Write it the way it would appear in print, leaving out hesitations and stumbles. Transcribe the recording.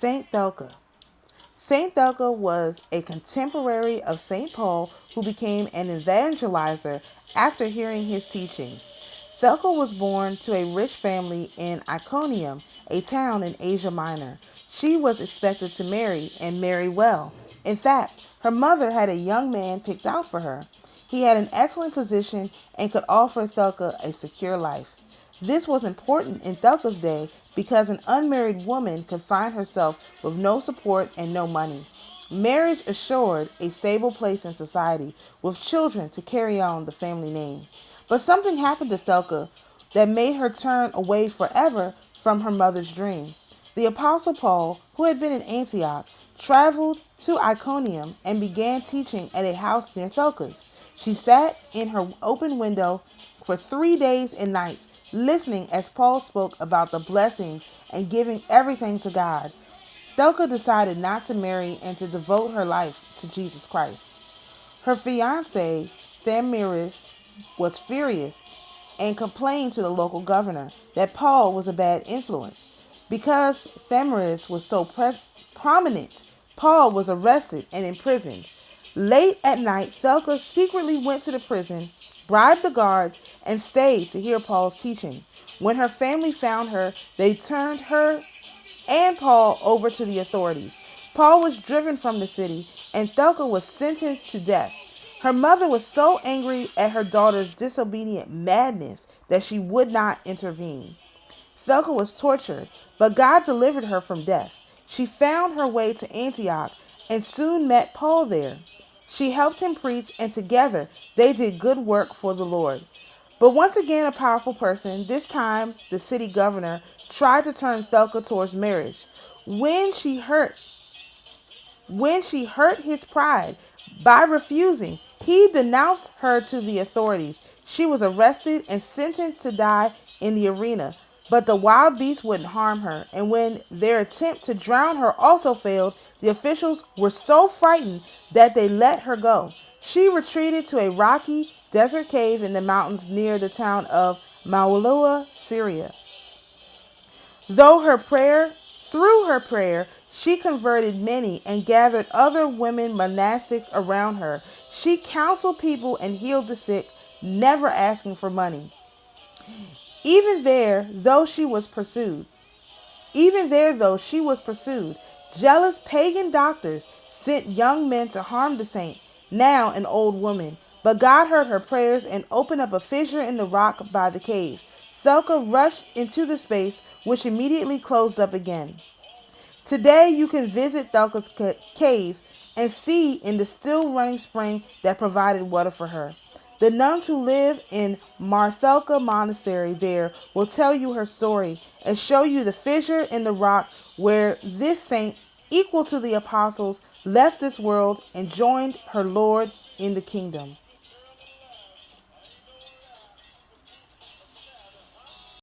Saint Thecla. Saint Thecla was a contemporary of Saint Paul who became an evangelizer after hearing his teachings. Thecla was born to a rich family in Iconium, a town in Asia Minor. She was expected to marry and marry well. In fact, her mother had a young man picked out for her. He had an excellent position and could offer Thecla a secure life. This was important in Thecla's day because an unmarried woman could find herself with no support and no money. Marriage assured a stable place in society with children to carry on the family name. But something happened to Thecla that made her turn away forever from her mother's dream. The Apostle Paul, who had been in Antioch, traveled to Iconium and began teaching at a house near Thecla's. She sat in her open window for 3 days and nights, listening as Paul spoke about the blessings and giving everything to God. Thecla decided not to marry and to devote her life to Jesus Christ. Her fiancé, Thamiris, was furious and complained to the local governor that Paul was a bad influence. Because Thamiris was so prominent, Paul was arrested and imprisoned. Late at night, Thecla secretly went to the prison, bribed the guards, and stayed to hear Paul's teaching. When her family found her, they turned her and Paul over to the authorities. Paul was driven from the city, and Thecla was sentenced to death. Her mother was so angry at her daughter's disobedient madness that she would not intervene. Thecla was tortured, but God delivered her from death. She found her way to Antioch and soon met Paul there. She helped him preach, and together they did good work for the Lord. But once again, a powerful person, this time the city governor, tried to turn Thecla towards marriage. When she hurt his pride by refusing, he denounced her to the authorities. She was arrested and sentenced to die in the arena. But the wild beasts wouldn't harm her, and when their attempt to drown her also failed, the officials were so frightened that they let her go. She retreated to a rocky desert cave in the mountains near the town of Maaloa, Syria. Through her prayer, she converted many and gathered other women monastics around her. She counseled people and healed the sick, never asking for money. Even there, though she was pursued, jealous pagan doctors sent young men to harm the saint, now an old woman. But God heard her prayers and opened up a fissure in the rock by the cave. Thecla rushed into the space, which immediately closed up again. Today, you can visit Thecla's cave and see in the still running spring that provided water for her. The nuns who live in Thecla Monastery there will tell you her story and show you the fissure in the rock where this saint, equal to the apostles, left this world and joined her Lord in the kingdom.